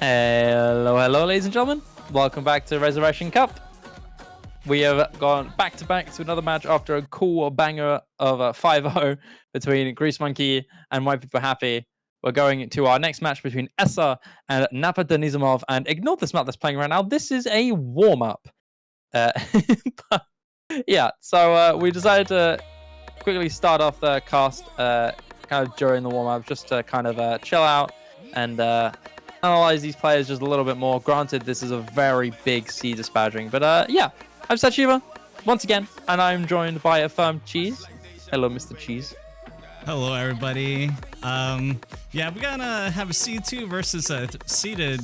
Hello, ladies and gentlemen. Welcome back to Resurrection Cup. We have gone back to back to another match after a cool banger of a 5-0 between Grease Monkey and White People Happy. We're going to our next match between ESSA and Napadeniesomov. And ignore this map that's playing right now. This is a warm-up. Yeah, so we decided to quickly start off the cast kind of during the warm-up just to kind of chill out and analyze these players just a little bit more. Granted, this is a very big C disparaging, but yeah, I'm Sachiva once again, and I'm joined by a firm Cheese. Hello, Mr. Cheese. Hello, everybody. Yeah, we're gonna have a C2 versus a seeded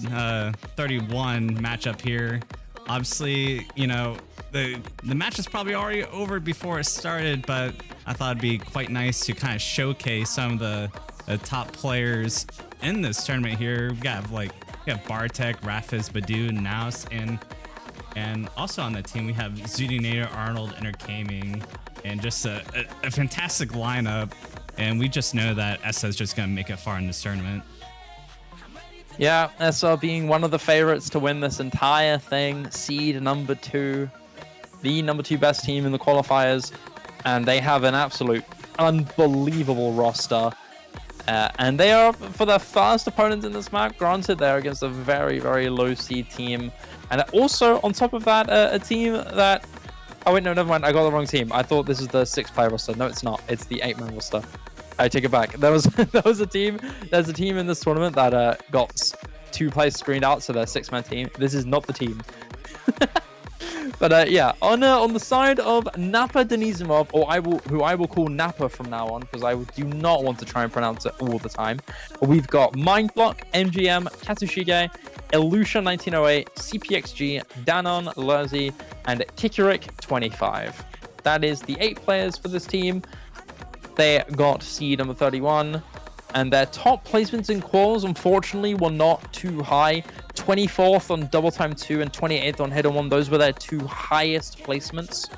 31 matchup here. Obviously, you know, the match is probably already over before it started, but I thought it'd be quite nice to kind of showcase some of the top players in this tournament here. We got Bartek, Rafis, Badu, Naus, and also on the team we have Zudinator, Arnold, Entergaming, and just a fantastic lineup. And we just know that ESSA is just gonna make it far in this tournament. Yeah, ESSA being one of the favorites to win this entire thing, seed number 2, the number 2 best team in the qualifiers, and they have an absolute unbelievable roster. And they are, for their first opponents in this map, granted they're against a very, very low seed team. And also, on top of that, a team that... Oh wait, no, never mind, I got the wrong team. I thought this is the 6-player roster. No, it's not. It's the 8-man roster. I take it back. There's a team in this tournament that got 2 players screened out, so they're 6-man team. This is not the team. But yeah, on the side of Napadeniesomov, or who I will call Napa from now on, because I do not want to try and pronounce it all the time. We've got Mindblock, MGM, Katsushige, Elusha1908, CPXG, Danon, Lurzi, and Kikurik25. That is the 8 players for this team. They got seed number 31, and their top placements in quals, unfortunately, were not too high. 24th on Double Time 2 and 28th on Hidden 1. Those were their 2 highest placements.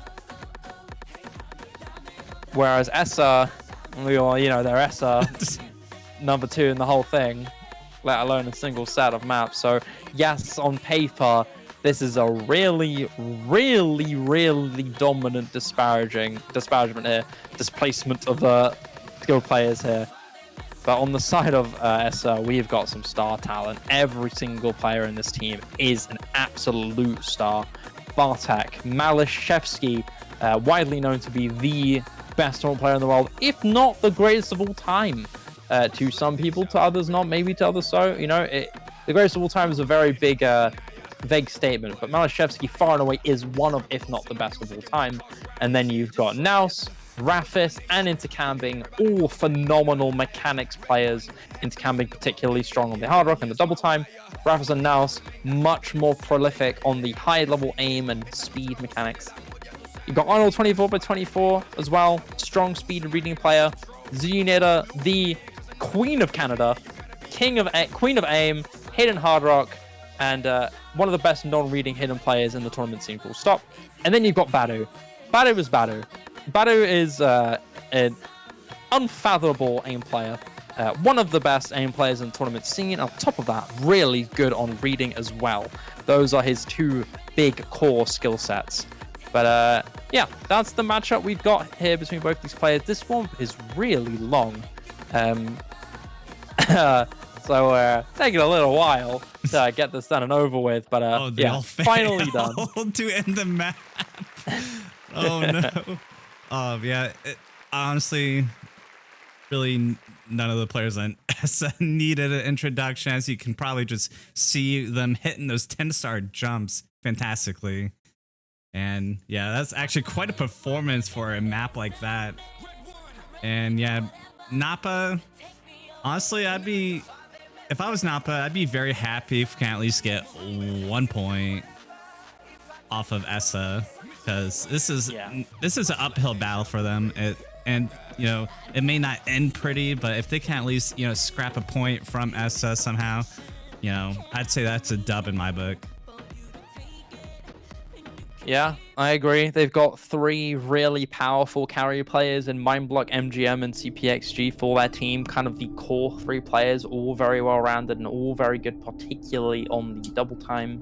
Whereas ESSA, well, you know, they're ESSA number 2 in the whole thing, let alone a single set of maps. So yes, on paper, this is a really, really, really dominant disparagement here. Displacement of the skilled players here. But on the side of ESSA, we've got some star talent. Every single player in this team is an absolute star. Bartek, Malishevsky, widely known to be the best tournament player in the world, if not the greatest of all time. To some people, to others not, maybe to others so. You know, the greatest of all time is a very big, vague statement. But Malishevsky far and away is one of, if not the best of all time. And then you've got Naus, Rafis, and Intercambing, all phenomenal mechanics players. Intercambing particularly strong on the hard rock and the double time. Rafis and Naus much more prolific on the high level aim and speed mechanics. You've got Arnold 24x24 as well, strong speed and reading player. Zudinator, the Queen of Canada, Queen of Aim, hidden hard rock, and one of the best non-reading hidden players in the tournament scene, full stop. And then you've got Badu. Badu is Badu. Badu is an unfathomable aim player. One of the best aim players in the tournament scene. On top of that, really good on reading as well. Those are his 2 big core skill sets. But yeah, that's the matchup we've got here between both these players. This one is really long. So taking a little while to get this done and over with. But yeah, finally done. To end the map. Oh no. Yeah, honestly, really none of the players on ESSA needed an introduction, as you can probably just see them hitting those 10-star jumps fantastically. And yeah, that's actually quite a performance for a map like that. And yeah, Napa, honestly, if I was Napa, I'd be very happy if we can at least get 1 point off of ESSA. Because this is an uphill battle for them, and you know, it may not end pretty, but if they can at least, you know, scrap a point from ESSA somehow, you know, I'd say that's a dub in my book. Yeah, I agree. They've got 3 really powerful carry players in Mindblock, MGM, and CPXG for their team. Kind of the core 3 players, all very well-rounded and all very good, particularly on the double time,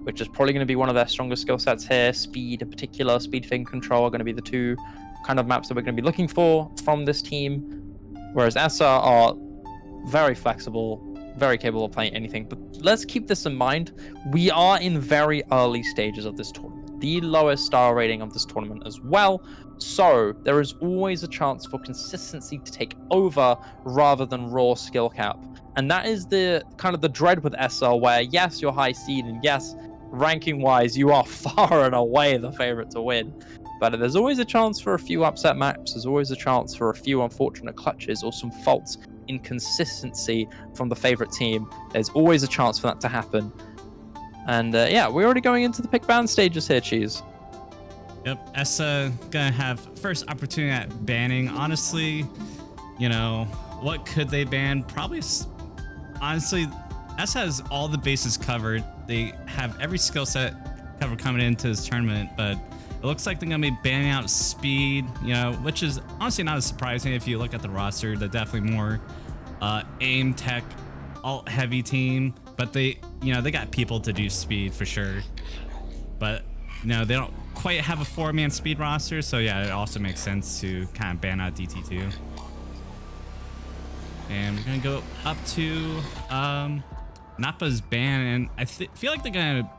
which is probably going to be one of their strongest skill sets here. Speed in particular, speed fin control are going to be the 2 kind of maps that we're going to be looking for from this team. Whereas ESSA are very flexible, very capable of playing anything. But let's keep this in mind. We are in very early stages of this tournament, the lowest star rating of this tournament as well. So there is always a chance for consistency to take over rather than raw skill cap. And that is the kind of the dread with ESSA, where yes, you're high seed, and yes, ranking wise, you are far and away the favorite to win. But there's always a chance for a few upset maps. There's always a chance for a few unfortunate clutches or some faults in consistency from the favorite team. There's always a chance for that to happen. And yeah, we're already going into the pick ban stages here, Cheese. Yep, ESSA gonna have first opportunity at banning. Honestly, you know, what could they ban? Probably, honestly, ESSA has all the bases covered. They have every skill set covered coming into this tournament, but it looks like they're gonna be banning out speed, you know, which is honestly not as surprising if you look at the roster. They're definitely more aim tech, alt heavy team, but they, you know, they got people to do speed for sure. But you know, they don't quite have a 4-man speed roster, so yeah, it also makes sense to kind of ban out DT2. And we're gonna go up to Napa's ban, and I feel like they're gonna,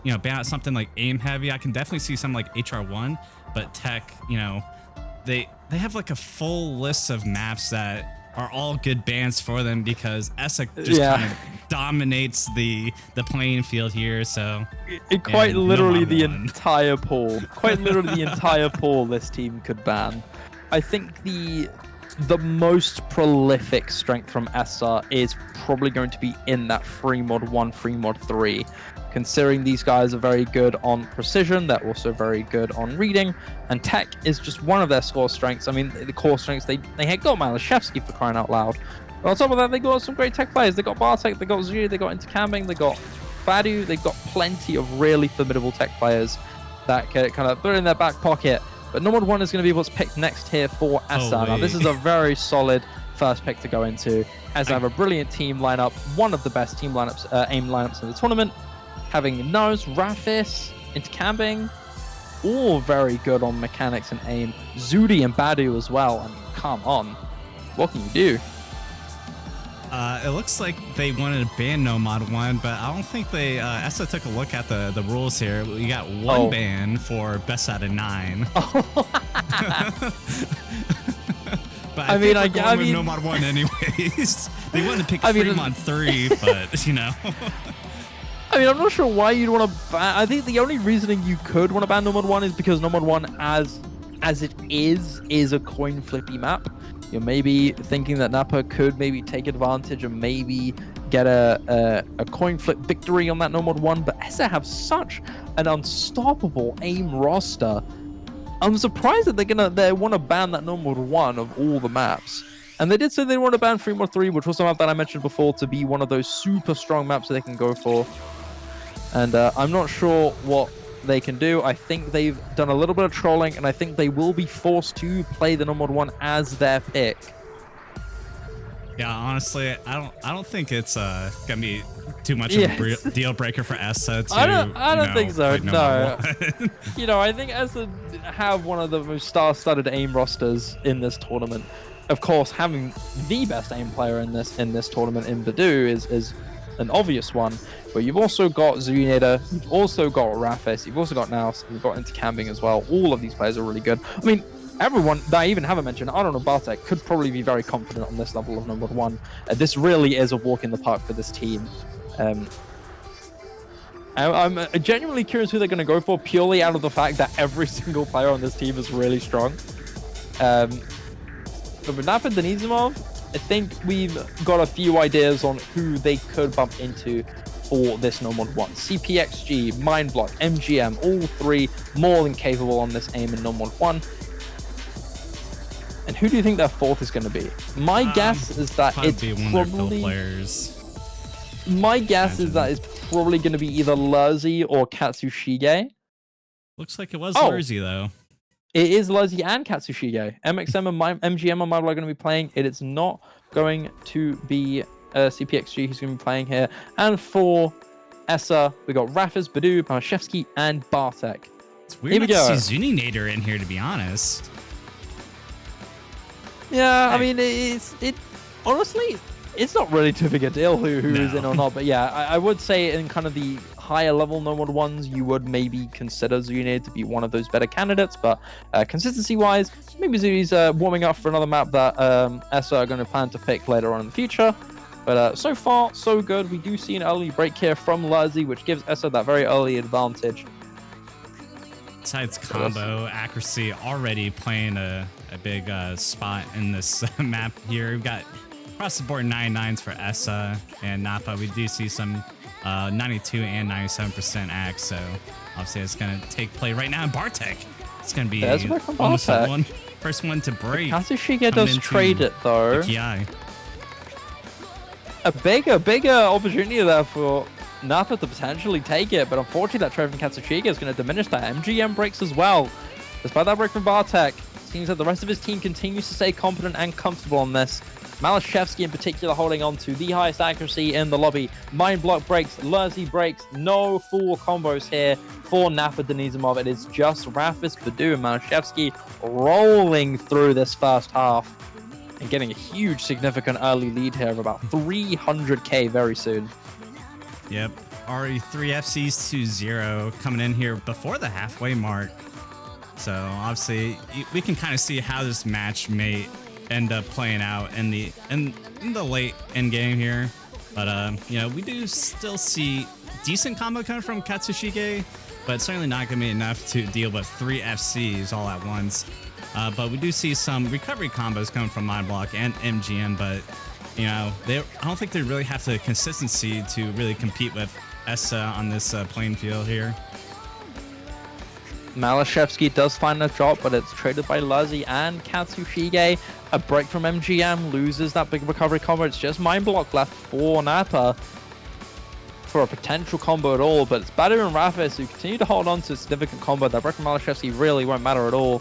you know, ban out something like aim heavy. I can definitely see something like HR1, but tech, you know, they have like a full list of maps that are all good bans for them because ESSA just kind of dominates the playing field here. So quite literally the entire pool, this team could ban. I think the most prolific strength from ESSA is probably going to be in that free mod 1, free mod 3. Considering these guys are very good on precision, they're also very good on reading, and tech is just one of their core strengths. I mean, the core strengths, they had got Malashevsky for crying out loud. But on top of that, they got some great tech players. They got Bartek, they got Zhu, they got Intercamming, they got Badu, they got plenty of really formidable tech players that can kind of put it in their back pocket. But Nomad 1 is going to be what's picked next here for ESSA. Now, this is a very solid first pick to go into, as they have a brilliant team lineup, one of the best team lineups, aim lineups in the tournament. Having Nose, Rafis, Intercamming, all very good on mechanics and aim. Zudi and Badu as well. I mean, come on. What can you do? It looks like they wanted to ban Nomad 1, but I don't think they, ESSA took a look at the rules here. We got one ban for best out of 9. But I mean, I mean, Nomad 1 anyways. They wanted to pick Fremont 3, but you know. I mean, I'm not sure why you'd want to ban. I think the only reasoning you could want to ban Nomad 1 is because Nomad 1, as it is a coin flippy map. You're maybe thinking that Napa could maybe take advantage and maybe get a coin flip victory on that Nomad 1, but ESSA have such an unstoppable aim roster. I'm surprised that they want to ban that Nomad 1 of all the maps. And they did say they want to ban Fremont 3, which was a map that I mentioned before to be one of those super strong maps that they can go for. And I'm not sure what they can do. I think they've done a little bit of trolling, and I think they will be forced to play the Nomad 1 as their pick. Yeah, honestly, I don't think it's gonna be too much of a deal breaker for ESSA to. I don't think so. No, you know, I think ESSA have one of the most star-studded aim rosters in this tournament. Of course, having the best aim player in this tournament in Badu is an obvious one. But you've also got Zuneda, you've also got Rafis, you've also got Naus, you've got Intercamming as well. All of these players are really good. I mean, everyone that I even haven't mentioned, I don't know, Bartek could probably be very confident on this level of number 1. This really is a walk in the park for this team. I'm genuinely curious who they're going to go for, purely out of the fact that every single player on this team is really strong. But with napadeniesomov, I think we've got a few ideas on who they could bump into for this Nomad 1. CPXG, Mindblock, MGM, all 3 more than capable on this aim in Nomad 1. And who do you think their 4th is going to be? My guess is that it's probably... My guess is that it's probably going to be either Lurzi or Katsushige. Looks like it was Oh. Lurzy though. It is Luzzy and Katsushige. MXM and MGM and Marvel are going to be playing. It is not going to be CPXG who's going to be playing here. And for ESSA, we got Rafis, Badu, Malashevsky, and Bartek. It's weird not to see Zuninator in here, to be honest. Yeah, I mean, honestly, it's not really too big a deal who is in or not. But yeah, I would say in kind of the higher level Nomad ones, you would maybe consider Zuninator to be one of those better candidates. But consistency wise, maybe Zuni's warming up for another map that ESSA are going to plan to pick later on in the future. But so far, so good. We do see an early break here from Luzzy, which gives ESSA that very early advantage. Besides combo accuracy, already playing a big spot in this map here. We've got across the board 99s for ESSA and Napa. We do see some 92 and 97% axe, so obviously it's going to take play right now. And Bartek, it's going to be almost the first one to break. Katsushige does trade it though. A bigger opportunity there for Napa to potentially take it, but unfortunately that trade from Katsushige is going to diminish that. MGM breaks as well. Despite that break from Bartek, seems that the rest of his team continues to stay competent and comfortable on this. Malashevsky in particular holding on to the highest accuracy in the lobby. Mind block breaks, Luzzy breaks, no full combos here for napadeniesomov. It is just Rafis, Badu, and Malashevsky rolling through this first half and getting a huge significant early lead here of about 300k very soon. Yep, already 3 FCs to 0 coming in here before the halfway mark. So obviously we can kind of see how this match may end up playing out in the late end game here. But you know, we do still see decent combo coming from Katsushige, but certainly not gonna be enough to deal with 3 FCs all at once. But we do see some recovery combos coming from Mind Block and MGM, but you know, I don't think they really have the consistency to really compete with ESSA on this playing field here. Malashevsky does find a drop, but it's traded by Luzzy and Katsushige. A break from MGM loses that big recovery combo. It's just Mind Block left for Napa for a potential combo at all, but it's Badu and Rafis who continue to hold on to a significant combo. That break from Malashevsky really won't matter at all.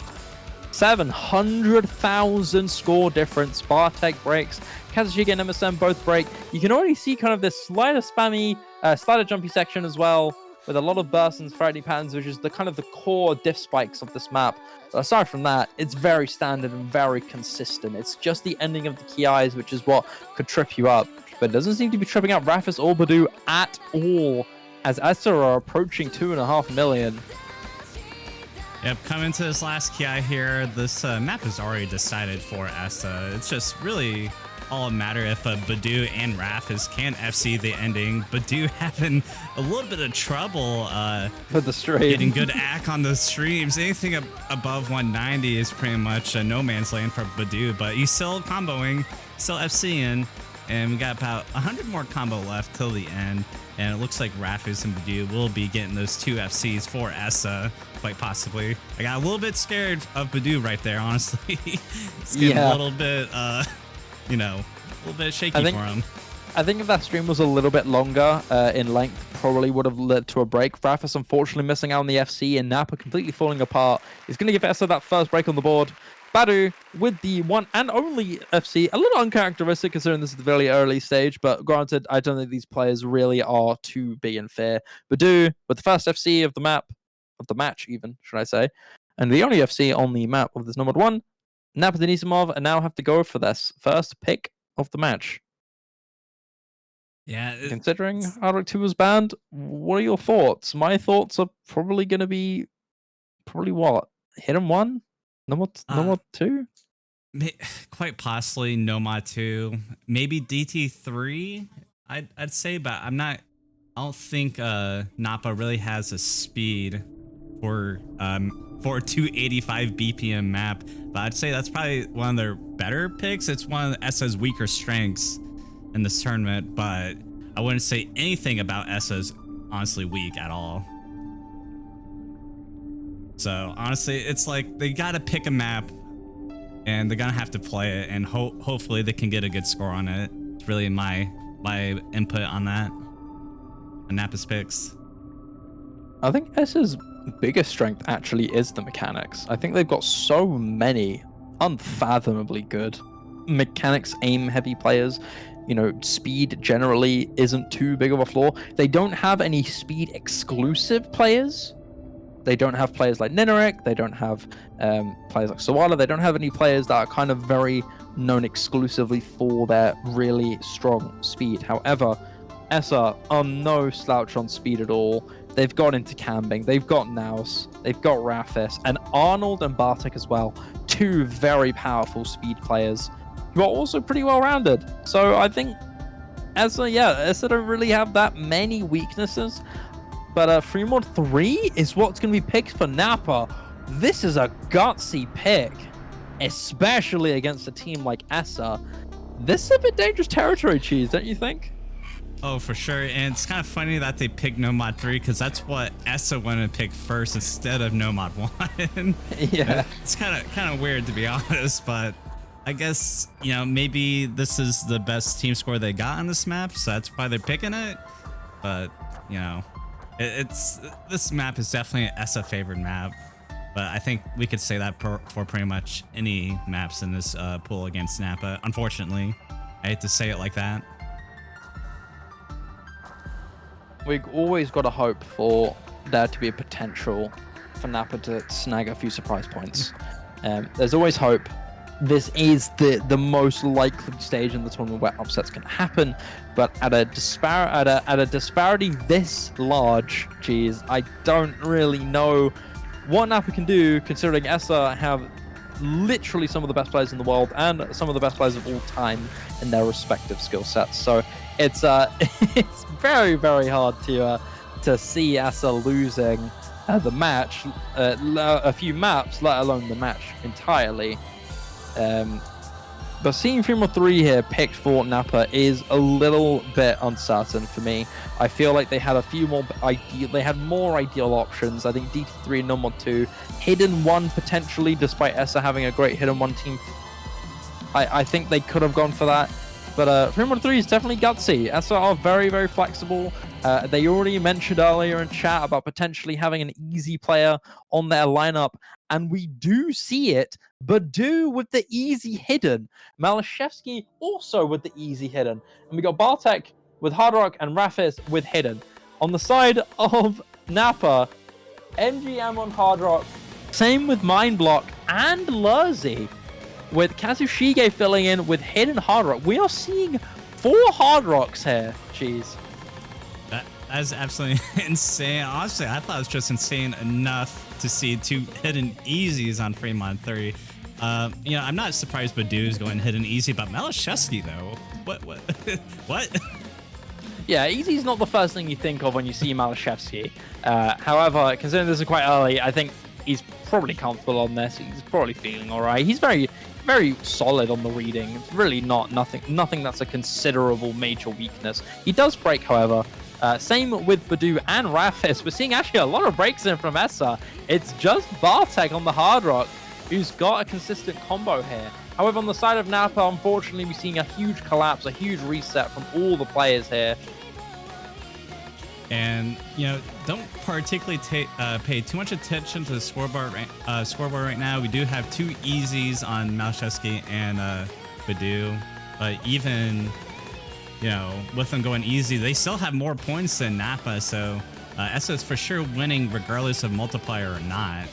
700,000 score difference. Bartek breaks. Katsushige and MSM both break. You can already see kind of this slider spammy, slider jumpy section as well, with a lot of bursts and frightening patterns, which is the kind of the core diff spikes of this map. But aside from that, it's very standard and very consistent. It's just the ending of the key eyes, which is what could trip you up. But it doesn't seem to be tripping up Rafis or Badu at all, as ESSA are approaching 2.5 million. Yep, coming to this last key eye here, this map is already decided for ESSA. It's just really all a matter if Badu and Rafis can FC the ending. Badu having a little bit of trouble for the stream, getting good ack on the streams. Anything above 190 is pretty much a no man's land for Badu, but he's still comboing, still FCing, and we got about 100 more combo left till the end. And it looks like Rafis and Badu will be getting those 2 FCs for ESSA, quite possibly. I got a little bit scared of Badu right there, honestly. It's getting a little bit, you know, a little bit shaky for him. I think if that stream was a little bit longer in length, probably would have led to a break. Rafis unfortunately missing out on the FC, and Napa completely falling apart. He's going to give ESSA that first break on the board. Badu with the one and only FC, a little uncharacteristic considering this is the very early stage, but granted, I don't think these players really are too big and fair. Badu with the first FC of the map, of the match even, should I say, and the only FC on the map of this numbered one, napadeniesomov, and now have to go for this first pick of the match. Yeah. Considering RO32 was banned, what are your thoughts? My thoughts are probably going to be, what? Hidden 1? Nomad 2? Quite possibly Nomad 2. Maybe DT3, I'd say, but I don't think Napa really has a speed for 285 BPM map, but I'd say that's probably one of their better picks. It's one of ESSA's weaker strengths in this tournament, but I wouldn't say anything about ESSA's honestly weak at all. So honestly, it's like they gotta pick a map and they're gonna have to play it, and hopefully they can get a good score on it. It's really my input on that. And Napa's picks. I think ESSA's biggest strength actually is the mechanics. I think they've got so many unfathomably good mechanics aim heavy players. You know, speed generally isn't too big of a flaw. They don't have any speed exclusive players. They don't have players like Nineric. They don't have players like Sawala. They don't have any players that are kind of very known exclusively for their really strong speed. However, ESSA are no slouch on speed at all. They've got into Kambing, they've got Naus, they've got Rafis, and Arnold and Bartek as well. Two very powerful speed players who are also pretty well rounded. So I think ESSA don't really have that many weaknesses. But Free Mod 3 is what's going to be picked for Napa. This is a gutsy pick, especially against a team like ESSA. This is a bit dangerous territory, Cheese, don't you think? Oh, for sure. And it's kind of funny that they picked Nomad 3 because that's what ESSA wanted to pick first instead of Nomad 1. Yeah. It's kind of weird, to be honest, but I guess, you know, maybe this is the best team score they got on this map, so that's why they're picking it. But, you know, this map is definitely an ESSA favored map. But I think we could say that for pretty much any maps in this pool against Napa. Unfortunately, I hate to say it like that. We've always got to hope for there to be a potential for Napa to snag a few surprise points. There's always hope. This is the most likely stage in the tournament where upsets can happen, but at a disparity this large, geez, I don't really know what Napa can do, considering ESSA have literally some of the best players in the world and some of the best players of all time in their respective skill sets. So it's it's very, very hard to see ESSA losing the match, a few maps, let alone the match entirely. But seeing Free Mod 3 here picked for Napa is a little bit uncertain for me. I feel like they had a few more more ideal options. I think DT3 and Nomad 2, Hidden 1 potentially, despite ESSA having a great Hidden 1 team. I think they could have gone for that. But Free Mod 3 is definitely gutsy. ESSA are very, very flexible. They already mentioned earlier in chat about potentially having an easy player on their lineup. And we do see it. Badu with the easy hidden. Malashevsky also with the easy hidden. And we got Bartek with Hard Rock and Rafis with hidden. On the side of Napa, MGM on Hard Rock. Same with Mind Block and Lurzi, with Kazushige filling in with hidden Hard Rock. We are seeing 4 Hard Rocks here. Jeez. That is absolutely insane. Honestly, I thought it was just insane enough to see 2 hidden easies on Free Mod 3. You know, I'm not surprised Badu's going hidden easy, but Malashevsky though, what? What? Yeah, easy's not the first thing you think of when you see Malashevsky. However, considering this is quite early, I think he's probably comfortable on this. He's probably feeling all right. He's very, very solid on the reading. It's really nothing that's a considerable major weakness. He does break, however. Same with Badu and Rafis. We're seeing actually a lot of breaks in from ESSA. It's just Bartek on the Hard Rock who's got a consistent combo here. However, on the side of Napa, unfortunately, we're seeing a huge collapse, a huge reset from all the players here. And, you know, don't particularly pay too much attention to the scoreboard right now. We do have 2 easies on Malashevsky and Badu, but even, you know, with them going easy, they still have more points than Napa, so ESSA is for sure winning regardless of multiplier or not.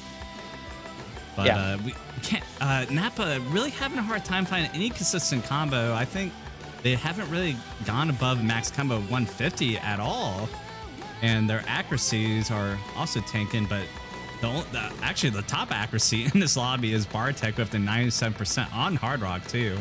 But yeah. We can't. Napa really having a hard time finding any consistent combo. I think they haven't really gone above max combo 150 at all, and their accuracies are also tanking. But actually, the top accuracy in this lobby is Bartek with the 97% on Hard Rock too.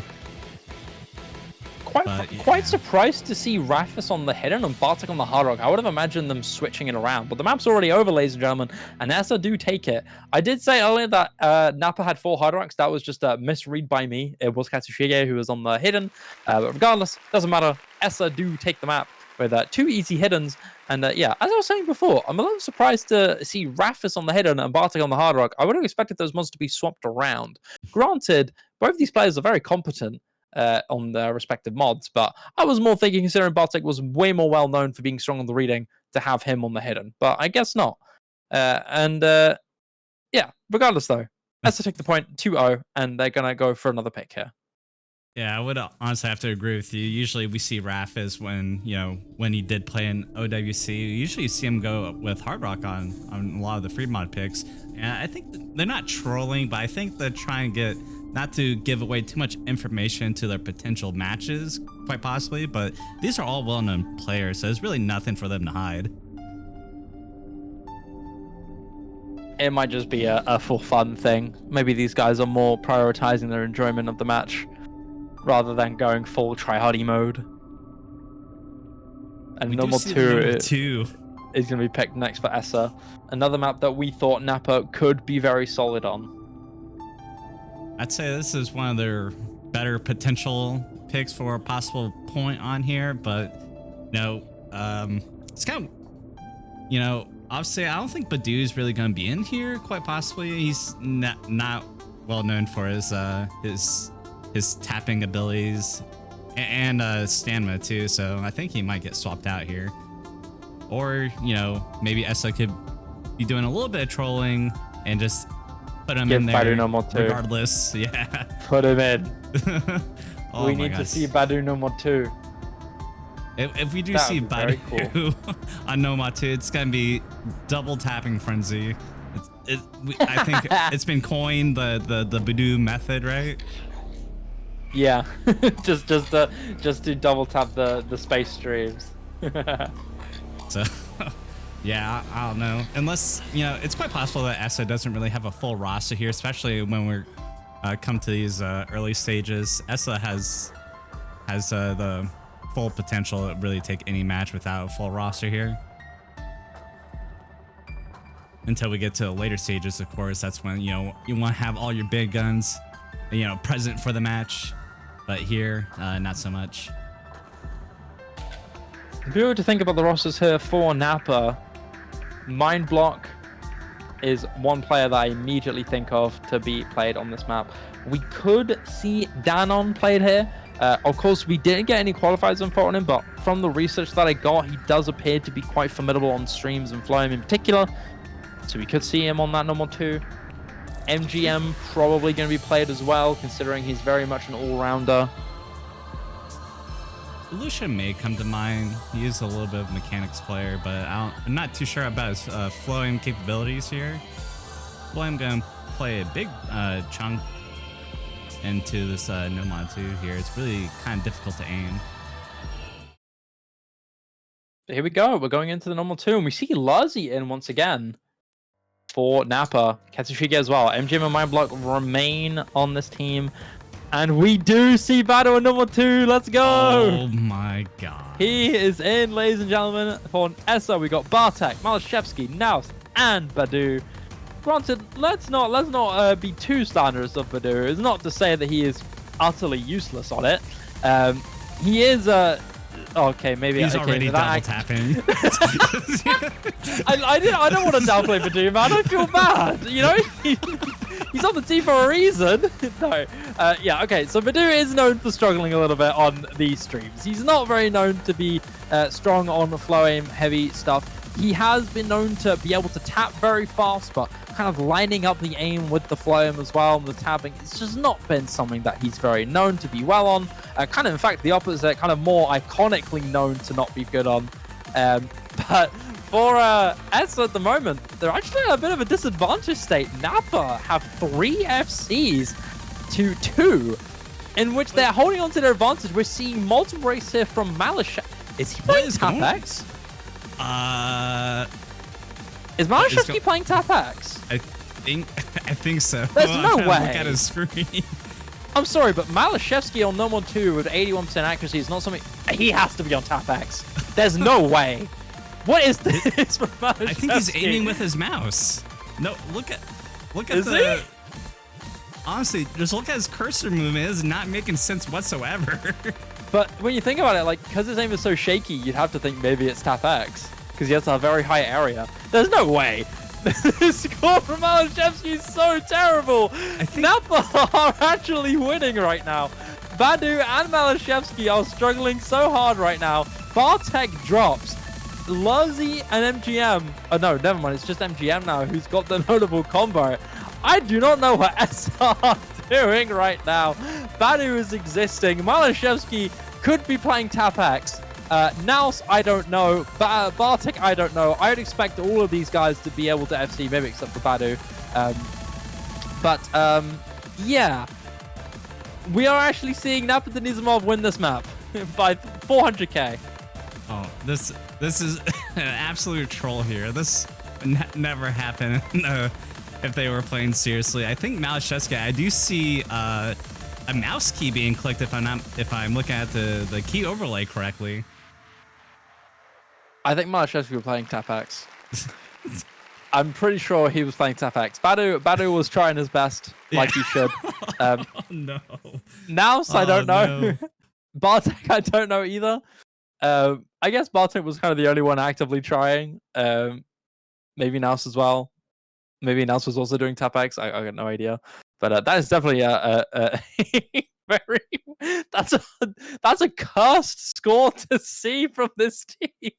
Quite surprised to see Rafis on the hidden and Bartek on the Hard Rock. I would have imagined them switching it around, but the map's already over, ladies and gentlemen, and ESSA do take it. I did say earlier that Napa had 4 Hard Rocks. That was just a misread by me. It was Katsushige who was on the hidden, but regardless, doesn't matter. ESSA do take the map with 2 easy hiddens, and yeah, as I was saying before, I'm a little surprised to see Rafis on the hidden and Bartek on the Hard Rock. I would have expected those mods to be swapped around. Granted, both these players are very competent on their respective mods, but I was more thinking, considering Bartek was way more well known for being strong on the reading, to have him on the hidden, but I guess not. Yeah, regardless though, ESSA take the point 2-0, and they're gonna go for another pick here. Yeah, I would honestly have to agree with you. Usually we see Raph is when, when he did play in OWC, usually you see him go with Hard Rock on a lot of the free mod picks. And I think they're not trolling, but I think they're trying to get, not to give away too much information to their potential matches, quite possibly, but these are all well-known players, so there's really nothing for them to hide. It might just be a for fun thing. Maybe these guys are more prioritizing their enjoyment of the match rather than going full tryhardy mode. And number two is going to be picked next for ESSA. Another map that we thought Napa could be very solid on. I'd say this is one of their better potential picks for a possible point on here, but it's kind of, obviously I don't think Badoo's really going to be in here, quite possibly. He's not well known for his tapping abilities and stamina too, so I think he might get swapped out here. Or, maybe ESSA could be doing a little bit of trolling and just put him in there regardless. Yeah. Put him in. We need to see Badu number 2. If we do see Badu on Noma 2, it's going to be double tapping frenzy. I think it's been coined the Badu method, right? Yeah, just to double tap the space streams. So, yeah, I don't know. Unless, it's quite possible that ESSA doesn't really have a full roster here, especially when we're come to these early stages. ESSA has the full potential to really take any match without a full roster here. Until we get to later stages, of course, that's when, you want to have all your big guns, present for the match. But here, not so much. If you were to think about the rosters here for Napa, Mind Block is one player that I immediately think of to be played on this map. We could see Danon played here. Of course, we didn't get any qualifiers info on him, but from the research that I got, he does appear to be quite formidable on streams and Flame in particular. So we could see him on that number 2. MGM probably going to be played as well, considering he's very much an all-rounder. Lucian may come to mind. He is a little bit of a mechanics player, but I'm not too sure about his flowing capabilities here. Well, I'm going to play a big chunk into this Nomad 2 here. It's really kind of difficult to aim. Here we go. We're going into the normal 2, and we see Lazi in once again for Napa. Katsushige as well. MGM and Mindblock remain on this team. And we do see Badu in number 2. Let's go. Oh my god. He is in, ladies and gentlemen. For ESSA, we got Bartek, Malashevsky, Naus, and Badu. Granted, let's not be too slanderous of Badu. It's not to say that he is utterly useless on it. He is okay, maybe he's already double tapping. I don't want to downplay Badu, man. I feel bad. He's on the team for a reason. No. Yeah, okay. So Badu is known for struggling a little bit on these streams. He's not very known to be strong on the flow aim heavy stuff. He has been known to be able to tap very fast, but kind of lining up the aim with the flow aim as well and the tapping, it's just not been something that he's very known to be well on. Kind of, in fact, the opposite, kind of more iconically known to not be good on. But for ESSA at the moment, they're actually in a bit of a disadvantage state. Napa have 3 FCs to 2, in which they're holding on to their advantage. We're seeing multiple race here from Malish. Is he playing Tap X? Is Malashevsky playing Tap X? I think so. There's no way. Look at his screen. I'm sorry, but Malashevsky on number 2 with 81% accuracy is not something. He has to be on Tap X. There's no way. What is this for Malashevsky? I think he's aiming with his mouse. No, look at is the. He? Honestly, just look at his cursor movement. It's not making sense whatsoever. But when you think about it, like, because his aim is so shaky, you'd have to think maybe it's Tap X, because he has a very high area. There's no way. The score from Malashevsky is so terrible. I think Napa are actually winning right now. Badu and Malashevsky are struggling so hard right now. Bartek drops. Luzzy and MGM. Oh no, never mind. It's just MGM now who's got the notable combo. I do not know what ESSA are doing right now. Badu is existing. Malashevsky could be playing Tap X. Naus, I don't know. Bartek, I don't know. I would expect all of these guys to be able to FC, maybe except for Badu. Yeah. We are actually seeing napadeniesomov win this map by 400k. Oh, this is an absolute troll here. This never happened if they were playing seriously. I think Malashevsky, I do see a mouse key being clicked if I'm looking at the key overlay correctly. I think Malashevsky was playing Tap X. I'm pretty sure he was playing Tap X. Badu was trying his best, like he should. Oh, no. Naus, I don't know. No. Bartek, I don't know either. I guess Bartek was kind of the only one actively trying. Maybe Naus as well. Maybe Naus was also doing Tap X. I got no idea. But that is definitely a very that's a cursed score to see from this team.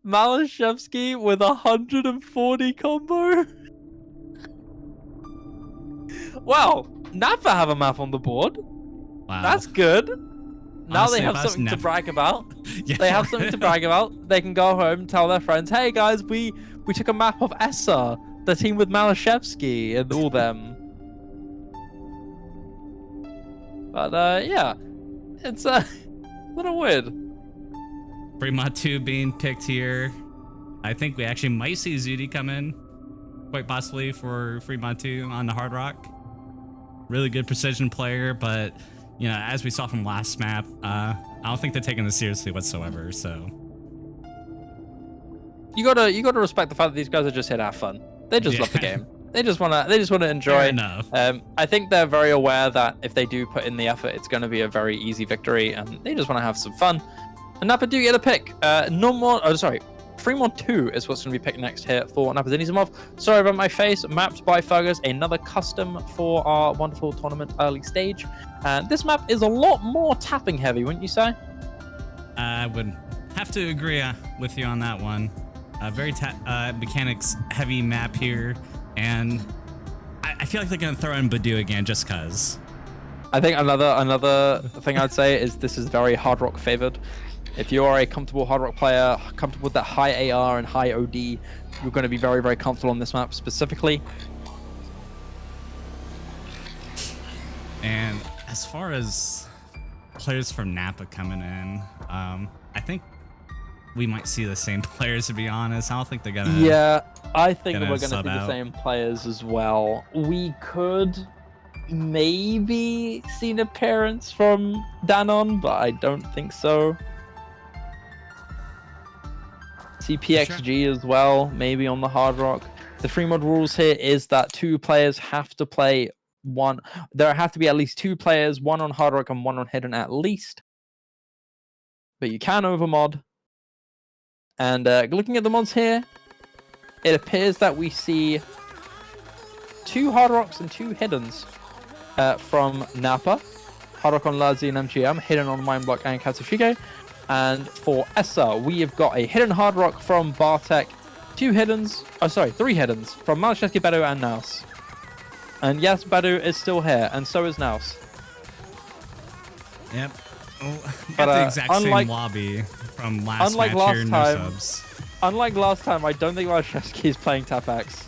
Malashevsky with 140 combo. Well, Napa have a map on the board. Wow. That's good. Now Honestly, they have something to brag about. Yeah, they have something to brag about. They can go home and tell their friends, hey guys, we took a map of ESSA, the team with Malashevsky and all them. But yeah, it's a little weird. Fremont 2 being picked here. I think we actually might see Zudi come in, quite possibly, for Fremont 2 on the Hard Rock. Really good precision player, but you know, as we saw from last map, I don't think they're taking this seriously whatsoever. So you gotta respect the fact that these guys are just here to have fun. They just love the game. They just wanna enjoy. Fair enough. I think they're very aware that if they do put in the effort, it's going to be a very easy victory, and they just want to have some fun. And Napa do get a pick. Fremont 2 is what's going to be picked next here for napadeniesomov. Sorry about my face. Mapped by Fergus, another custom for our wonderful tournament early stage. And this map is a lot more tapping heavy, wouldn't you say? I would have to agree with you on that one. Very mechanics heavy map here, and I feel like they're going to throw in Badu again just because. I think another thing I'd say is this is very Hard Rock favored. If you are a comfortable Hard Rock player, comfortable with that high AR and high OD, you're going to be very, very comfortable on this map specifically. And as far as players from Napa coming in, I think we might see the same players, to be honest. I don't think they're going to... Yeah, I think we're going to see sub the out. same players as well. We could maybe see an appearance from Danon, but I don't think so. See PXG as well, maybe on the Hard Rock. The free mod rules here is that two players have to play one. There have to be at least two players, one on Hard Rock and one on Hidden at least. But you can overmod. And looking at the mods here, it appears that we see two Hard Rocks and two Hiddens from Napa. Hard Rock on Lazi and MGM, Hidden on Mindblock and Katsushige. And for ESSA, we have got a Hidden Hard Rock from Bartek, three Hiddens from Malashevsky, Badu, and Naus. And yes, Badu is still here, and so is Naus. Yep. Oh, got the exact same lobby from last match here, no subs. Unlike last time, I don't think Malashevsky is playing Tap X,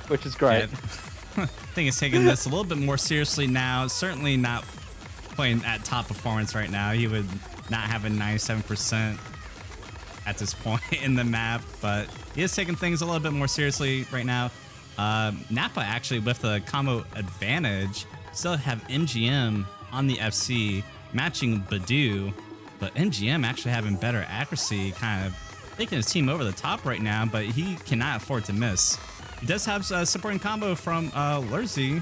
which is great. Yeah. I think he's taking this a little bit more seriously now. Certainly not playing at top performance right now. He would not have a 97% at this point in the map, but he is taking things a little bit more seriously right now. Napa actually with the combo advantage still have MGM on the FC matching Badu, but MGM actually having better accuracy, kind of taking his team over the top right now, but he cannot afford to miss. He does have a supporting combo from Lurzi.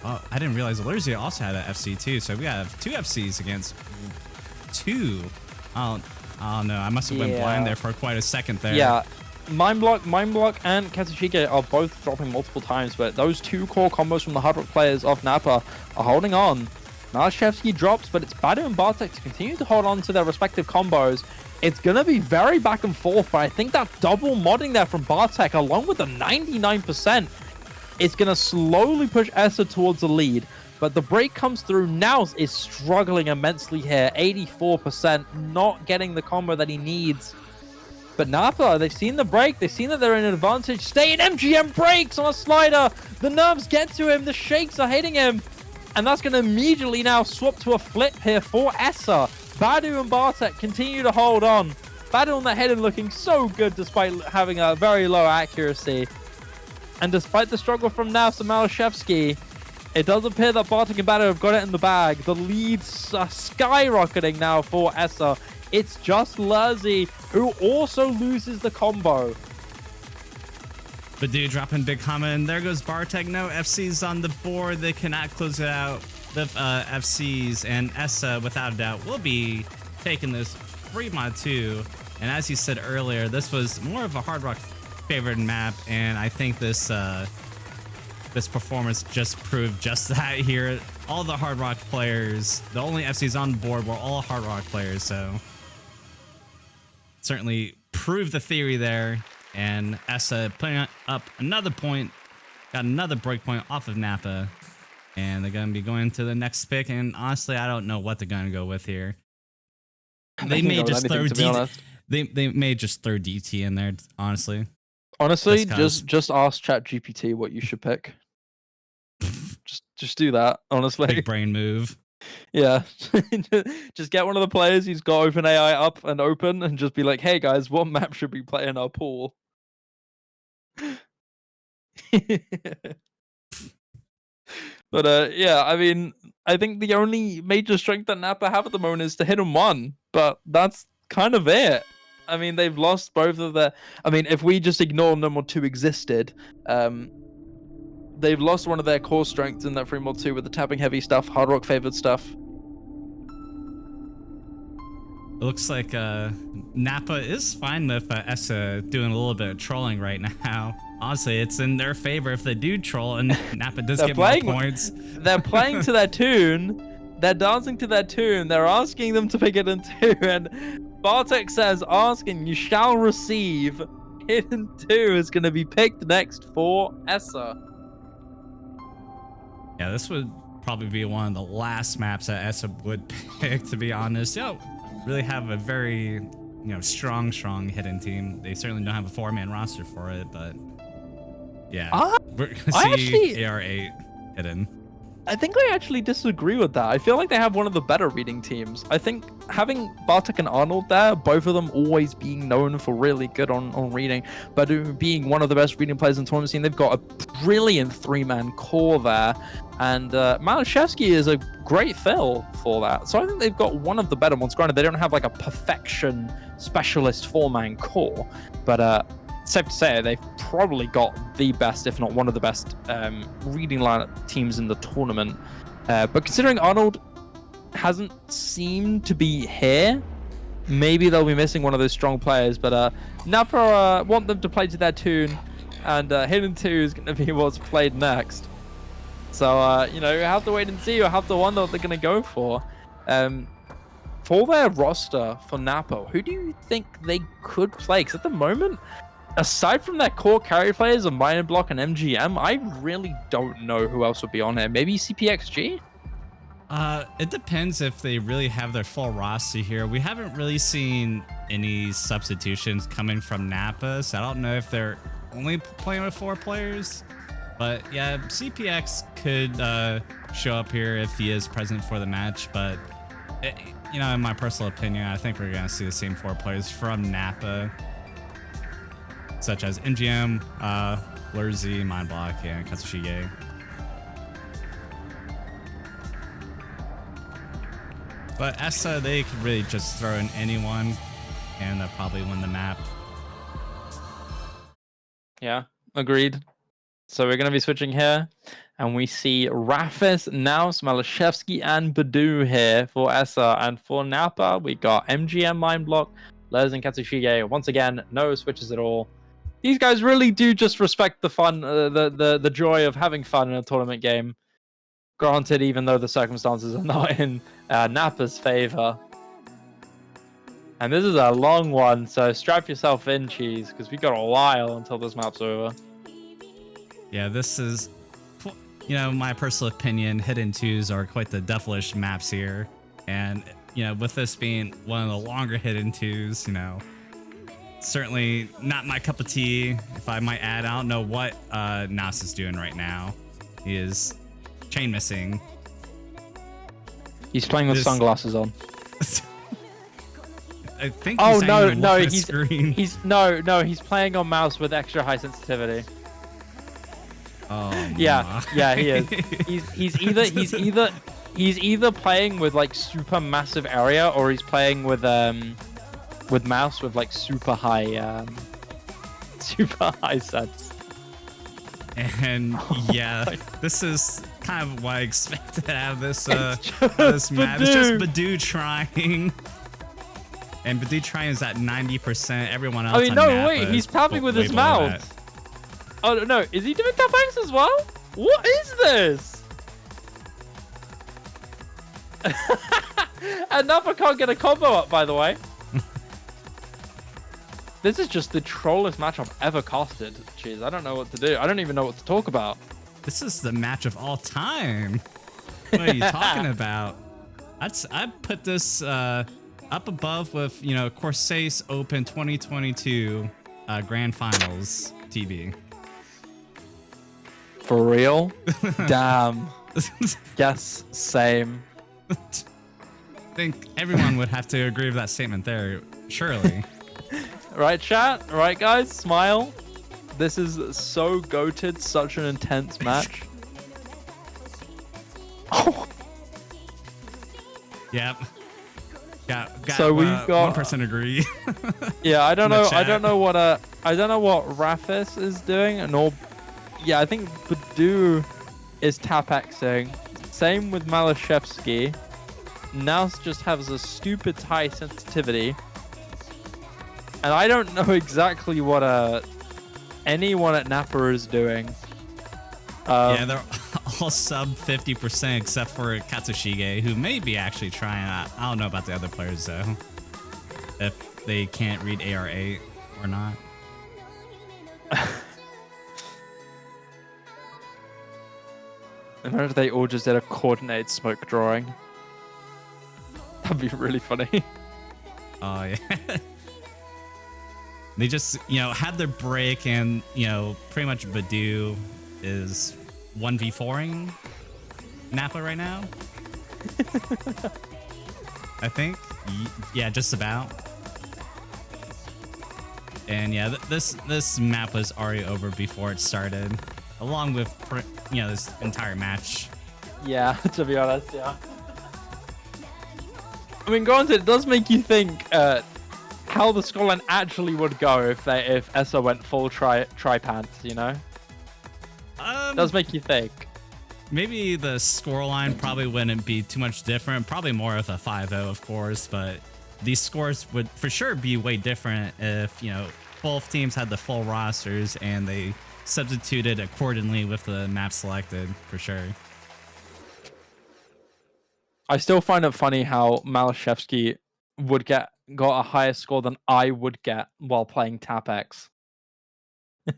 Oh, I didn't realize Lurzi also had an FC too, so we have two FCs against two. Oh no, I must have went blind there for quite a second there. Yeah, Mindblock and Katsushige are both dropping multiple times, but those two core combos from the Hard Rock players of Napa are holding on. Malashevsky drops, but it's Badu and Bartek to continue to hold on to their respective combos. It's going to be very back and forth, but I think that double modding there from Bartek, along with the 99%, is going to slowly push ESSA towards the lead. But the break comes through. Naus is struggling immensely here. 84%, not getting the combo that he needs. But Napa, they've seen the break. They've seen that they're in an advantage state. MGM breaks on a slider. The nerves get to him. The shakes are hitting him. And that's going to immediately now swap to a flip here for ESSA. Badu and Bartek continue to hold on. Badu on the head and looking so good despite having a very low accuracy. And despite the struggle from Naus and Malashevsky, it does appear that Bartek and Badu have got it in the bag. The leads are skyrocketing now for ESSA. It's just Lurzi who also loses the combo. Badu dropping big comment, and there goes Bartek. No FCs on the board. They cannot close it out. The FCs and ESSA, without a doubt, will be taking this free mod 2. And as you said earlier, this was more of a Hard Rock favored map, and I think this this performance just proved just that here. All the Hard Rock players, the only FCs on the board were all Hard Rock players, so certainly proved the theory there. And ESSA putting up another point, got another break point off of Napa, and they're going to be going to the next pick. And honestly, I don't know what they're going to go with here. They may just throw DT. They may just throw DT in there. Honestly, just ask ChatGPT what you should pick. just do that. Honestly, big brain move. Yeah, just get one of the players who's got OpenAI up and open, and just be like, "Hey guys, what map should we play in our pool?" But yeah, I mean, I think the only major strength that Napa have at the moment is to hit 'em one, but that's kind of it. I mean, they've lost both of their. I mean, if we just ignore number 2 existed, they've lost one of their core strengths in that free mod 2 with the tapping heavy stuff, Hard Rock favored stuff. It looks like Napa is fine with ESSA doing a little bit of trolling right now. Honestly, it's in their favor if they do troll, and Napa does get more points. They're playing to their tune. They're dancing to their tune. They're asking them to pick it in 2, and Bartek says, asking, you shall receive. Hidden 2 is going to be picked next for ESSA. Yeah, this would probably be one of the last maps that ESSA would pick, to be honest. Really have a very, strong hidden team. They certainly don't have a 4-man roster for it, but yeah, we're gonna see AR8 hidden. I think I actually disagree with that. I feel like they have one of the better reading teams. I think having Bartek and Arnold there, both of them always being known for really good on reading, but being one of the best reading players in the tournament scene, they've got a brilliant 3-man core there. And Malashevsky is a great fill for that. So I think they've got one of the better ones. Granted, they don't have like a perfection specialist 4-man core, but safe to say they've probably got the best, if not one of the best, reading line teams in the tournament. But considering Arnold hasn't seemed to be here, maybe they'll be missing one of those strong players. But Napa want them to play to their tune, and Hidden 2 is going to be what's played next. So, you have to wait and see. You have to wonder what they're going to go for. For their roster for Napa, who do you think they could play? Because at the moment, aside from their core carry players of Mind Block and MGM, I really don't know who else would be on here. Maybe CPXG? It depends if they really have their full roster here. We haven't really seen any substitutions coming from Napa, so I don't know if they're only playing with 4 players. But yeah, CPX could show up here if he is present for the match. But, in my personal opinion, I think we're going to see the same 4 players from Napa, such as MGM, Lurzi, Mindblock, and Katsushige. But ESSA, they could really just throw in anyone, and they'll probably win the map. Yeah, agreed. So we're going to be switching here, and we see Rafis, Naus, Malashevsky, and Badu here for ESSA. And for Napa, we got MGM, Mindblock, Lurzi, and Katsushige. Once again, no switches at all. These guys really do just respect the fun, the joy of having fun in a tournament game. Granted, even though the circumstances are not in Nappa's favor. And this is a long one, so strap yourself in, Cheese, because we got a while until this map's over. Yeah, this is, you know, my personal opinion, Hidden 2s are quite the devilish maps here. And, you know, with this being one of the longer Hidden 2s, you know, certainly not my cup of tea, if I might add. I don't know what Nas is doing right now. He is chain missing. He's playing with sunglasses on. I think he's he's playing on mouse with extra high sensitivity. Oh yeah, he is. He's either playing with like super massive area, or he's playing with mouse with like super high sense. And yeah, this is kind of what I expected out of this this map. It's just Badoo trying. And Badoo trying is at 90%. Everyone else. I mean, no, wait, he's tapping with his mouth. Oh no, is he doing tap X as well? What is this? And Nappa can't get a combo up, by the way. This is just the trollest match I've ever casted. Jeez, I don't know what to do. I don't even know what to talk about. This is the match of all time. What are you talking about? I'd put this up above with, you know, Corsace Open 2022 Grand Finals TV. For real? Damn. Yes, same. I think everyone would have to agree with that statement there, surely. Right, chat? Right, guys? Smile. This is so goated, such an intense match. Oh. Yep. Got so we've got 1% agree. Yeah, I don't know what Raphis is doing, nor yeah, I think Badoo is tap Xing. Same with Malashevsky. Naus just has a stupid high sensitivity. And I don't know exactly what anyone at Nappa is doing. Yeah, they're all sub 50% except for Katsushige, who may be actually trying. I don't know about the other players though, if they can't read AR8 or not. Imagine if they all just did a coordinated smoke drawing. That'd be really funny. Oh yeah. They just, you know, had their break, and, you know, pretty much Badoo is 1v4ing Nappa right now. I think. Yeah, just about. And yeah, this map was already over before it started, along with, you know, this entire match. Yeah, to be honest, yeah. I mean, granted, it does make you think how the scoreline actually would go if ESSA went full tri pants, you know? It does make you think. Maybe the scoreline probably wouldn't be too much different. Probably more of a 5-0, of course, but these scores would for sure be way different if, you know, both teams had the full rosters and they substituted accordingly with the map selected, for sure. I still find it funny how Malashevsky got a higher score than I would get while playing Tap X.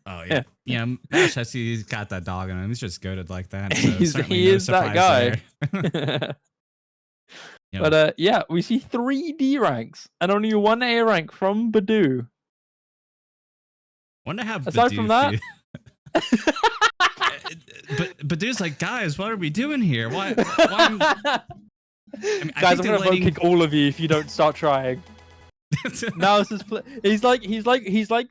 Oh yeah, yeah. Malashevsky's got that dog in him. He's just goated like that. So he is that guy. You know, but yeah, we see 3 D ranks and only 1 A rank from Badoo. Wonder how aside Badoo from that. But Badoo's like, guys, what are we doing here? Why I mean, guys, I'm gonna vote kick all of you if you don't start trying. Now this is he's like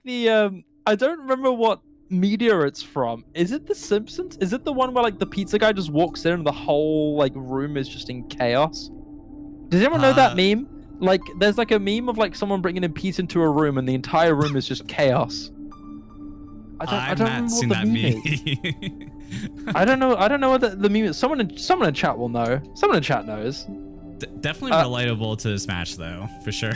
the I don't remember what media it's from. Is it The Simpsons? Is it the one where like the pizza guy just walks in and the whole like room is just in chaos? Does anyone know that meme? Like, there's like a meme of like someone bringing in pizza into a room and the entire room is just chaos. I don't remember what the meme is. I don't know what the meme is. Someone in chat will know. Someone in chat knows. Definitely relatable to this match though, for sure.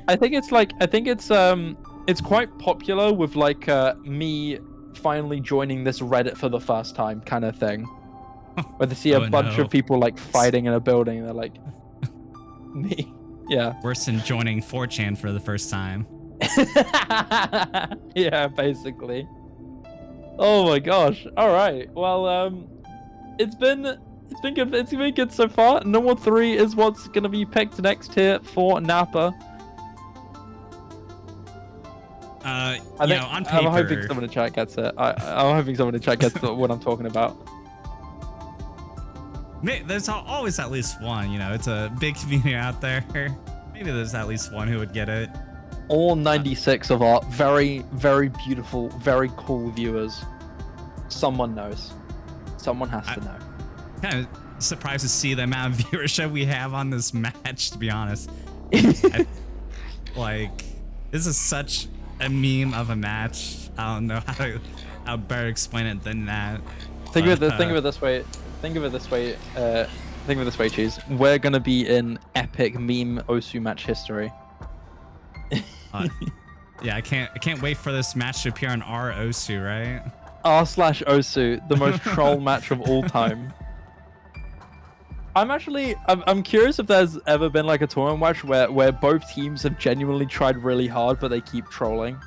I think it's quite popular with like me finally joining this Reddit for the first time kind of thing. Where they see a bunch of people like fighting in a building. They're like, me. Yeah. Worse than joining 4chan for the first time. Yeah, basically. Oh my gosh. All right. Well, it's been good. It's been good so far. Number 3 is what's gonna be picked next here for Napa. On paper, I'm hoping someone in chat gets it. I'm hoping someone in chat gets what I'm talking about. There's always at least one. It's a big community out there. Maybe there's at least one who would get it. All 96 of our very, very beautiful, very cool viewers. Someone knows. Someone has to know. Kind of surprised to see the amount of viewership we have on this match, to be honest. This is such a meme of a match. I don't know how better explain it than that. Think of it this way. Cheese. We're gonna be in epic meme Osu match history. Yeah, I can't wait for this match to appear on our Osu, right? r/Osu, the most troll match of all time. I'm curious if there's ever been like a tournament match where both teams have genuinely tried really hard, but they keep trolling.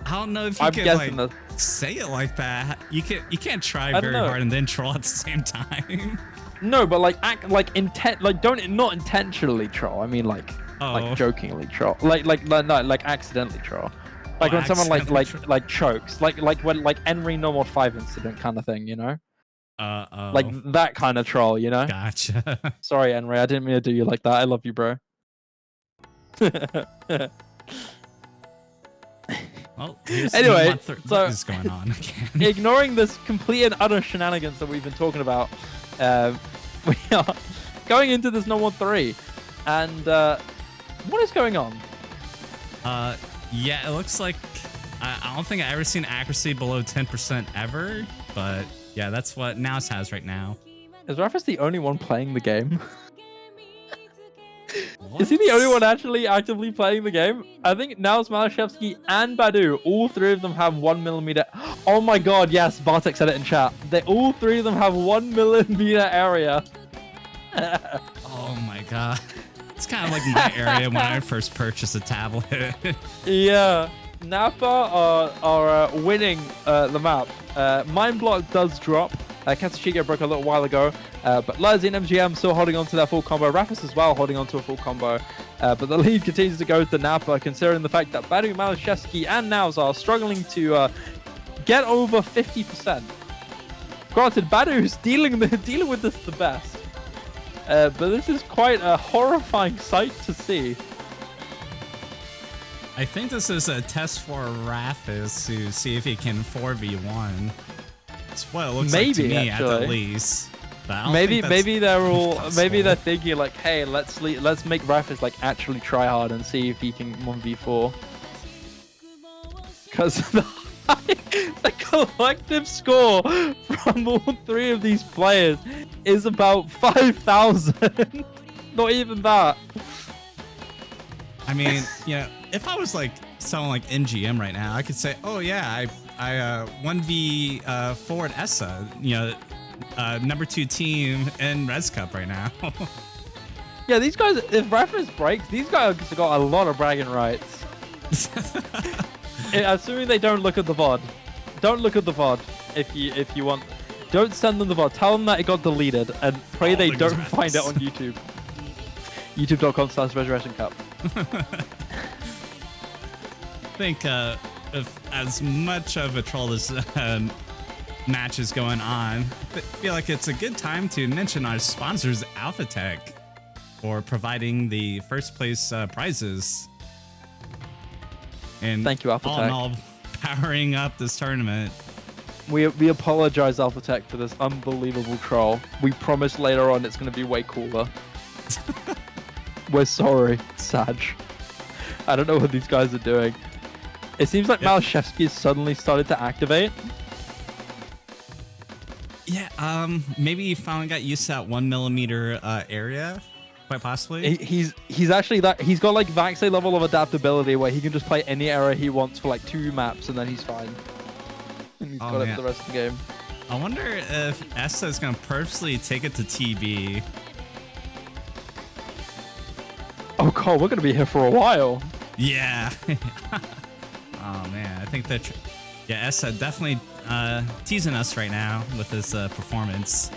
I don't know if you can say it like that. You can't try very hard and then troll at the same time. No, but not intentionally troll. I mean like jokingly troll. Like accidentally troll. Like when someone like chokes. Like when Henry normal 5 incident kind of thing, Like that kind of troll, Gotcha. Sorry, Henry, I didn't mean to do you like that. I love you, bro. Well, anyway, what is going on again? Ignoring this complete and utter shenanigans that we've been talking about, we are going into this number 3, and what is going on? Yeah, it looks like I don't think I've ever seen accuracy below 10% ever, but yeah, that's what Naus has right now. Is Rafis the only one playing the game? Is he the only one actually actively playing the game? I think Naus, Malashevsky, and Badu, all 3 of them have 1mm. Oh my god, yes, Bartek said it in chat. All 3 of them have 1mm area. Oh my god. It's kind of like my area when I first purchased a tablet. Yeah. Napa are winning the map. Mind Block does drop. Katsushika broke a little while ago, but Lazy and MGM still holding on to their full combo. Rafis as well holding on to a full combo. But the lead continues to go to Napa, considering the fact that Badu, Malashevsky, and Naus are struggling to get over 50%. Granted, Badu's dealing with this the best. But this is quite a horrifying sight to see. I think this is a test for Rafis to see if he can 4v1. That's what it looks like to me, at the least. Maybe they're thinking like, hey, let's make Rafis like actually try hard and see if he can 1v4. Because the collective score from all 3 of these players is about 5,000. Not even that. I mean, if I was like someone like NGM right now, I could say, oh yeah, I 1v4 at ESSA, number 2 team in ResCup right now. Yeah, these guys, if Rafis breaks, these guys have got a lot of bragging rights. Assuming they don't look at the VOD. Don't look at the VOD if you want. Don't send them the VOD. Tell them that it got deleted and pray they don't find it on YouTube. YouTube.com/ResurrectionCup. I think if as much of a troll this match is going on, I feel like it's a good time to mention our sponsors, AlphaTech, for providing the first place prizes. And thank you, AlphaTech. All in all, powering up this tournament. We apologize, AlphaTech, for this unbelievable troll. We promise later on it's going to be way cooler. We're sorry, Sag. I don't know what these guys are doing. It seems like Malashevsky has suddenly started to activate. Yeah, maybe he finally got used to that 1mm area, quite possibly. He's actually he's got like Vaxay level of adaptability where he can just play any area he wants for like 2 maps and then he's fine. And he's got it for the rest of the game. I wonder if ESSA is going to purposely take it to TB. Oh god, we're gonna be here for a while. Yeah. Oh man, I think that ESSA definitely teasing us right now with this performance.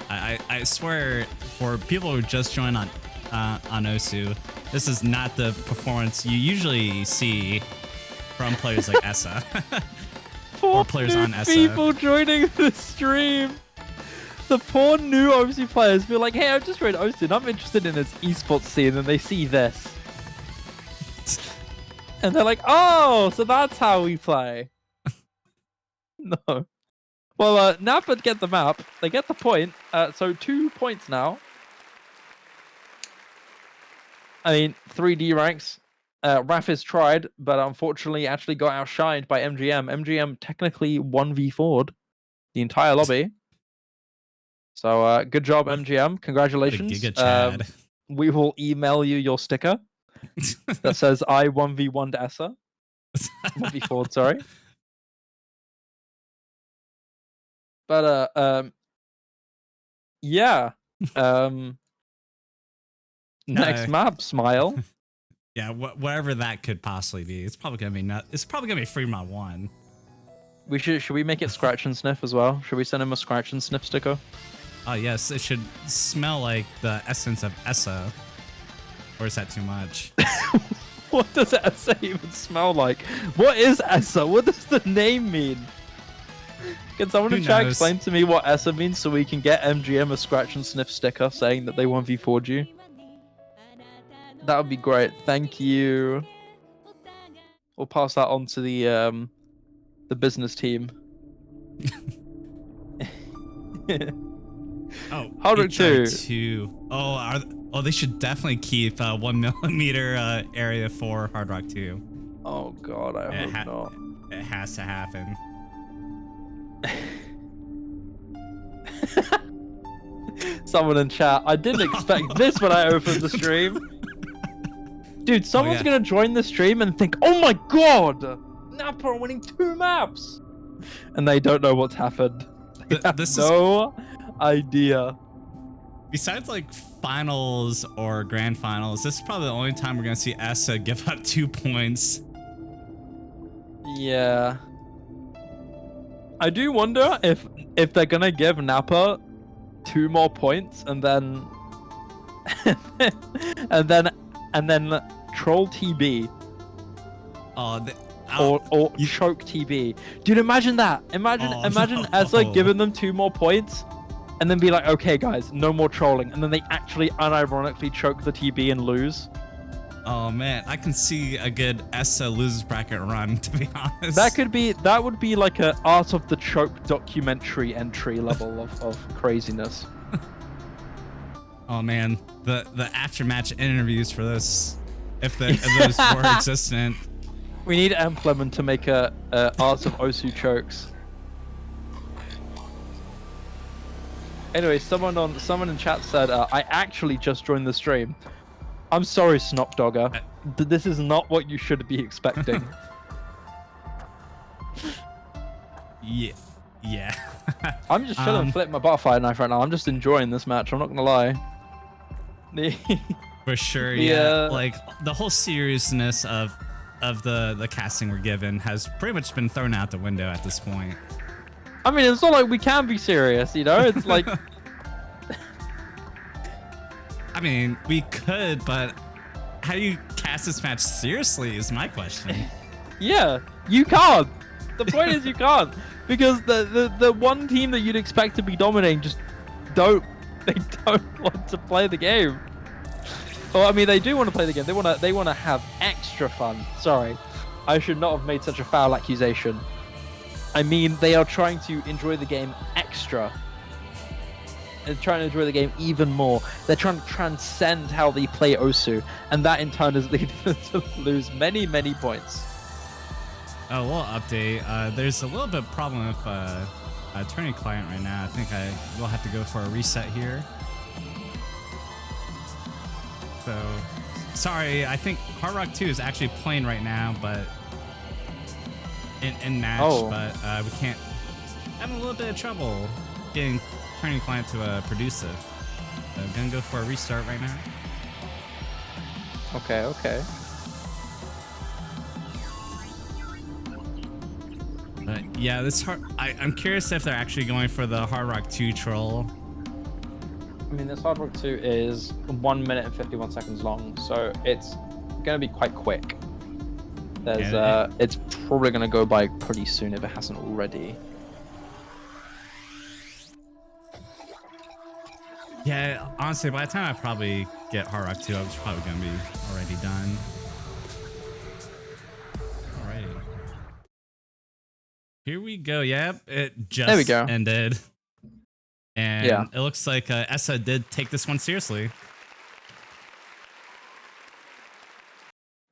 I swear, for people who just joined on Osu, this is not the performance you usually see from players like ESSA. Or players on ESSA. People joining the stream. The poor new Osu players feel like, hey, I've just joined Osu and I'm interested in this esports scene, and they see this. And they're like, oh, so that's how we play. No. Well, Napa get the map. They get the point. So 2 points now. I mean, 3D ranks. Rafis tried, but unfortunately actually got outshined by MGM. MGM technically 1v4'd the entire lobby. So good job, MGM. Congratulations. Giga Chad. We will email you your sticker that says I 1v1'd ESSA. 1v4'd, sorry. But yeah. Next map, Smile. Yeah, whatever that could possibly be. It's probably gonna be it's probably gonna be Fremont 1. Should we make it Scratch and Sniff as well? Should we send him a Scratch and Sniff sticker? Oh yes, it should smell like the essence of ESSA. Or is that too much? What does ESSA even smell like? What is ESSA? What does the name mean? Can someone in chat explain to me what ESSA means so we can get MGM a Scratch and Sniff sticker saying that they 1v4'd you? That would be great. Thank you. We'll pass that on to the business team. Oh, RO32. Oh, they should definitely keep 1mm area for Hard Rock 2. Oh god, I hope not. It has to happen. Someone in chat. I didn't expect this when I opened the stream. Dude, someone's gonna join the stream and think, oh my god! Napa are winning 2 maps! And they don't know what's happened. They have no idea. Besides like finals or grand finals, this is probably the only time we're gonna see ESSA give up 2 points. Yeah. I do wonder if they're gonna give Napa 2 more points and then and then troll TB. Or choke TB. Dude, imagine that. Imagine ESSA giving them 2 more points and then be like, okay guys, no more trolling, and then they actually unironically choke the TB and lose. Oh man, I can see a good ESSA losers bracket run, to be honest. That would be like a Art of the Choke documentary entry level of craziness. Oh man, the after-match interviews for this, if those were existent. We need Emplemon to make a Art of Osu chokes. Anyway, someone in chat said, I actually just joined the stream. I'm sorry, Snopdogger. This is not what you should be expecting. Yeah. I'm just chilling, flip my butterfly knife right now. I'm just enjoying this match. I'm not gonna lie. For sure, yeah. Like the whole seriousness of the casting we're given has pretty much been thrown out the window at this point. I mean, it's not like we can be serious, you know? It's like... I mean, we could, but how do you cast this match seriously is my question. Yeah, you can't. The point is you can't. Because the one team that you'd expect to be dominating just don't want to play the game. Well, I mean, they do want to play the game. They want to have extra fun. Sorry, I should not have made such a foul accusation. I mean, they are trying to enjoy the game extra. They're trying to enjoy the game even more. They're trying to transcend how they play Osu, and that in turn is leading them to lose many, many points. A little update. There's a little bit of problem with turning client right now. I think I will have to go for a reset here. So, sorry. I think Hard Rock 2 is actually playing right now, but in match, but we can't having a little bit of trouble turning client to a producer. So I'm gonna go for a restart right now. Okay, okay. But yeah, I'm curious if they're actually going for the Hard Rock 2 troll. I mean, this Hard Rock 2 is 1 minute and 51 seconds long, so it's going to be quite quick. It's probably going to go by pretty soon if it hasn't already. Yeah, honestly, by the time I probably get Hard Rock 2, I was probably going to be already done. Alrighty. Here we go. Yep, it just ended. And yeah, it looks like ESSA did take this one seriously.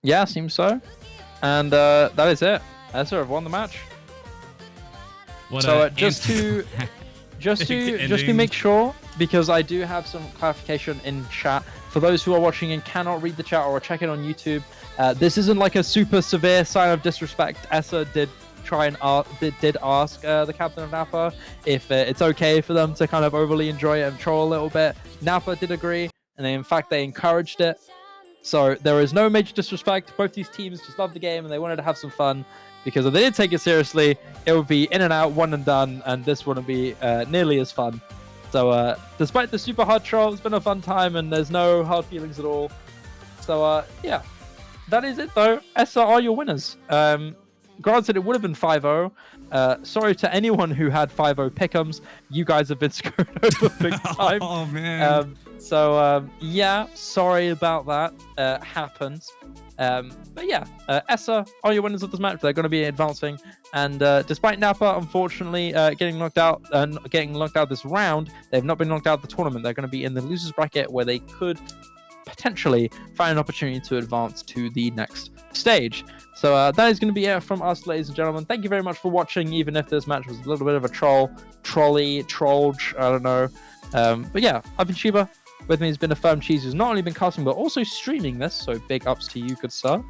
Yeah, seems so. And that is it. ESSA have won the match. So just to make sure, because I do have some clarification in chat for those who are watching and cannot read the chat or check it on YouTube. This isn't like a super severe sign of disrespect. ESSA did try and ask the captain of Napa if it's okay for them to kind of overly enjoy it and troll a little bit. Napa did agree, and in fact they encouraged it. So there is no major disrespect. Both these teams just love the game and they wanted to have some fun, because if they did take it seriously, it would be in and out, one and done, and this wouldn't be nearly as fun. So despite the super hard troll, it's been a fun time and there's no hard feelings at all. So yeah, that is it though. ESSA are your winners. Granted, it would have been 5-0. Sorry to anyone who had 5-0 pick'ems. You guys have been screwed over big time. Oh, man. Yeah, sorry about that. Happens. But yeah, ESSA are your winners of this match. They're going to be advancing. And despite Napa, unfortunately, getting knocked out this round, they've not been knocked out of the tournament. They're going to be in the losers bracket where they could potentially find an opportunity to advance to the next stage. So that is going to be it from us, ladies and gentlemen. Thank you very much for watching, even if this match was a little bit of a trolge, I don't know. But yeah, I've been Shiba. With me has been a Firm Cheese, who's not only been casting, but also streaming this. So big ups to you, good sir.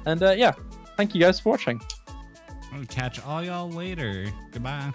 And yeah, thank you guys for watching. I'll catch all y'all later. Goodbye.